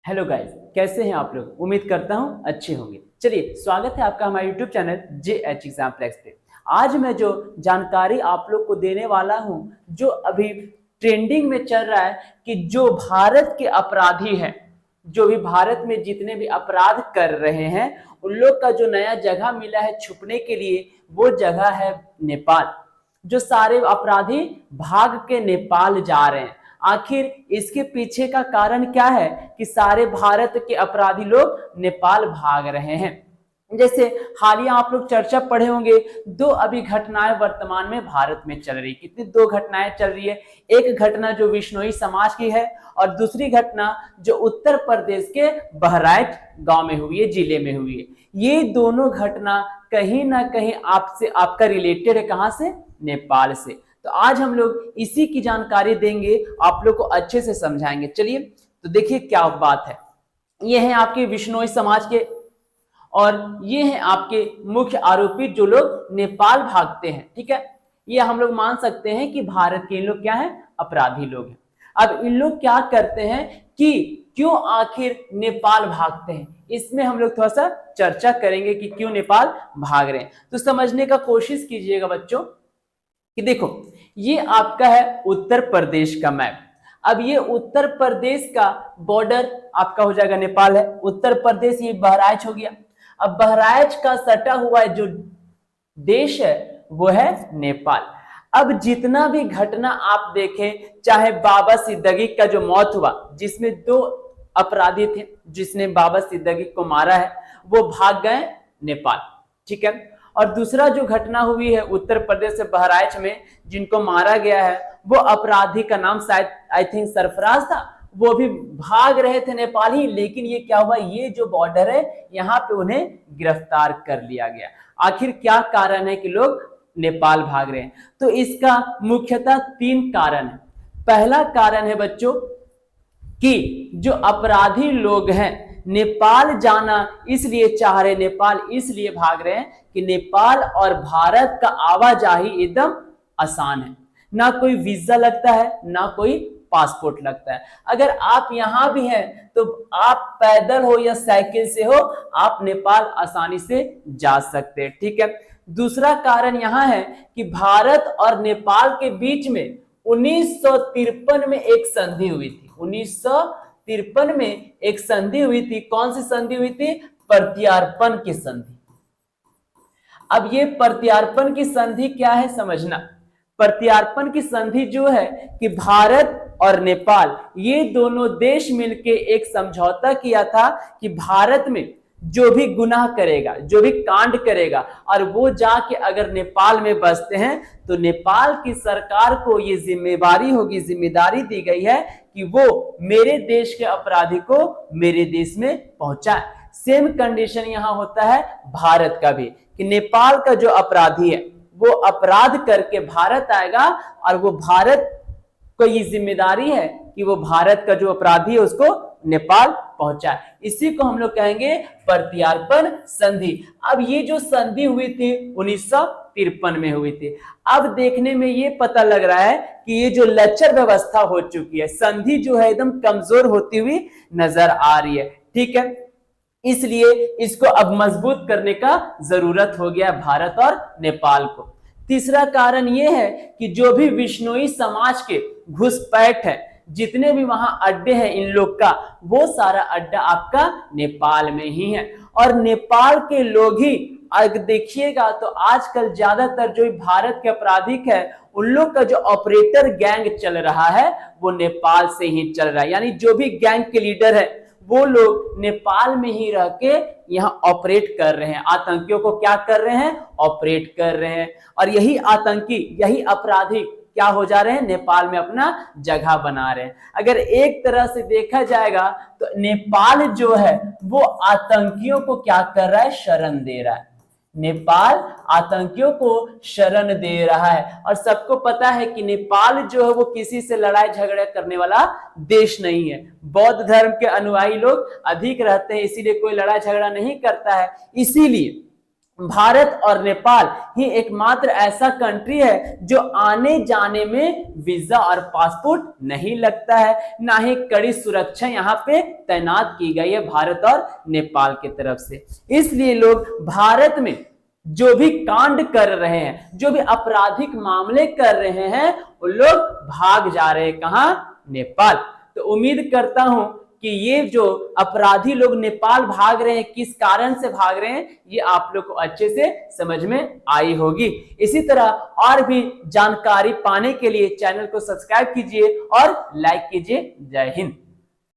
Hello guys, कैसे हैं आप लोग। उम्मीद करता हूं अच्छे होंगे। चलिए, स्वागत है आपका हमारे यूट्यूब चैनल JH एग्जाम्प्लेक्स पे। आज मैं जो जानकारी आप लोग को देने वाला हूं, जो अभी ट्रेंडिंग में चल रहा है कि जो भारत के अपराधी हैं, जो भी भारत में जितने भी अपराध कर रहे हैं, उन लोग का जो नया जगह मिला है छुपने के लिए, वो जगह है नेपाल। जो सारे अपराधी भाग के नेपाल जा रहे हैं। आखिर इसके पीछे का कारण क्या है कि सारे भारत के अपराधी लोग नेपाल भाग रहे हैं। जैसे हालिया आप लोग चर्चा पढ़े होंगे, दो अभी घटनाएं वर्तमान में भारत में चल रही। कितनी दो घटनाएं चल रही है। एक घटना जो विश्नोई समाज की है और दूसरी घटना जो उत्तर प्रदेश के बहराइच गांव में हुई है, जिले में हुई है। ये दोनों घटना कहीं ना कहीं आपसे आपका रिलेटेड है। कहां से? नेपाल से। तो आज हम लोग इसी की जानकारी देंगे, आप लोग को अच्छे से समझाएंगे। चलिए, तो देखिए क्या बात है। ये है आपके विश्नोई समाज के और ये हैं आपके मुख्य आरोपी जो लोग नेपाल भागते हैं। ठीक है, ये हम लोग मान सकते हैं कि भारत के इन लोग क्या है, अपराधी लोग हैं। अब इन लोग क्या करते हैं कि क्यों आखिर नेपाल भागते हैं, इसमें हम लोग थोड़ा सा चर्चा करेंगे कि क्यों नेपाल भाग रहे हैं। तो समझने का कोशिश कीजिएगा बच्चों कि देखो, ये आपका है उत्तर प्रदेश का मैप। अब ये उत्तर प्रदेश का बॉर्डर आपका हो जाएगा नेपाल है। उत्तर प्रदेश ये बहराइच हो गया। अब बहराइच का सटा हुआ जो देश है वो है नेपाल। अब जितना भी घटना आप देखें, चाहे बाबा सिद्दीकी का जो मौत हुआ, जिसमें दो अपराधी थे जिसने बाबा सिद्दीकी को मारा है, वो भाग गए नेपाल। ठीक है, और दूसरा जो घटना हुई है उत्तर प्रदेश से बहराइच में, जिनको मारा गया है, वो अपराधी का नाम शायद आई थिंक सरफराज था। वो भी भाग रहे थे नेपाल ही, लेकिन ये क्या हुआ, ये जो बॉर्डर है यहाँ पे उन्हें गिरफ्तार कर लिया गया। आखिर क्या कारण है कि लोग नेपाल भाग रहे हैं? तो इसका मुख्यतः तीन कारण है। पहला कारण है बच्चों कि जो अपराधी लोग हैं नेपाल जाना इसलिए चाह रहे, नेपाल इसलिए भाग रहे हैं कि नेपाल और भारत का आवाजाही एकदम आसान है। ना कोई वीजा लगता है, ना कोई पासपोर्ट लगता है। अगर आप यहां भी हैं तो आप पैदल हो या साइकिल से हो, आप नेपाल आसानी से जा सकते हैं। ठीक है, दूसरा कारण यहां है कि भारत और नेपाल के बीच में 1953 में एक संधि हुई थी। 1953 में एक संधि हुई थी। कौन सी संधि हुई थी? प्रत्यार्पण की संधि। अब ये प्रत्यार्पण की संधि क्या है समझना। प्रत्यार्पण की संधि जो है कि भारत और नेपाल ये दोनों देश मिलके एक समझौता किया था कि भारत में जो भी गुनाह करेगा, जो भी कांड करेगा और वो जाके अगर नेपाल में बसते हैं, तो नेपाल की सरकार को ये जिम्मेवारी होगी, जिम्मेदारी दी गई है कि वो मेरे देश के अपराधी को मेरे देश में पहुंचाए। सेम कंडीशन यहां होता है भारत का भी कि नेपाल का जो अपराधी है वो अपराध करके भारत आएगा और वो भारत को ये जिम्मेदारी है कि वो भारत का जो अपराधी है उसको नेपाल पहुंचाए। इसी को हम लोग कहेंगे प्रत्यार्पण संधि। अब ये जो संधि हुई थी 1953 में हुई थी। अब देखने में ये पता लग रहा है कि ये जो लचर व्यवस्था हो चुकी है, संधि जो है एकदम कमजोर होती हुई नजर आ रही है। ठीक है, इसलिए इसको अब मजबूत करने का जरूरत हो गया भारत और नेपाल को। तीसरा कारण यह है कि जो भी विश्नोई समाज के घुसपैठ है, जितने भी वहां अड्डे हैं इन लोग का, वो सारा अड्डा आपका नेपाल में ही है। और नेपाल के लोग ही अगर देखिएगा तो आजकल ज्यादातर जो भारत के अपराधिक है, उन लोग का जो ऑपरेटर गैंग चल रहा है वो नेपाल से ही चल रहा है। यानी जो भी गैंग के लीडर है वो लोग नेपाल में ही रह के यहाँ ऑपरेट कर रहे हैं। आतंकियों को क्या कर रहे हैं? ऑपरेट कर रहे हैं। और यही आतंकी, यही अपराधी क्या हो जा रहे हैं? नेपाल में अपना जगह बना रहे हैं। अगर एक तरह से देखा जाएगा तो नेपाल जो है वो आतंकियों को क्या कर रहा है? शरण दे रहा है। नेपाल आतंकियों को शरण दे रहा है। और सबको पता है कि नेपाल जो है वो किसी से लड़ाई झगड़ा करने वाला देश नहीं है। बौद्ध धर्म के अनुयायी लोग अधिक रहते हैं, इसीलिए कोई लड़ाई झगड़ा नहीं करता है। इसीलिए भारत और नेपाल ही एकमात्र ऐसा कंट्री है जो आने जाने में वीजा और पासपोर्ट नहीं लगता है, ना ही कड़ी सुरक्षा यहाँ पे तैनात की गई है भारत और नेपाल की तरफ से। इसलिए लोग भारत में जो भी कांड कर रहे हैं, जो भी आपराधिक मामले कर रहे हैं, वो लोग भाग जा रहे हैं कहां? नेपाल। तो उम्मीद करता हूं कि ये जो अपराधी लोग नेपाल भाग रहे हैं, किस कारण से भाग रहे हैं, ये आप लोग को अच्छे से समझ में आई होगी। इसी तरह और भी जानकारी पाने के लिए चैनल को सब्सक्राइब कीजिए और लाइक कीजिए। जय हिंद।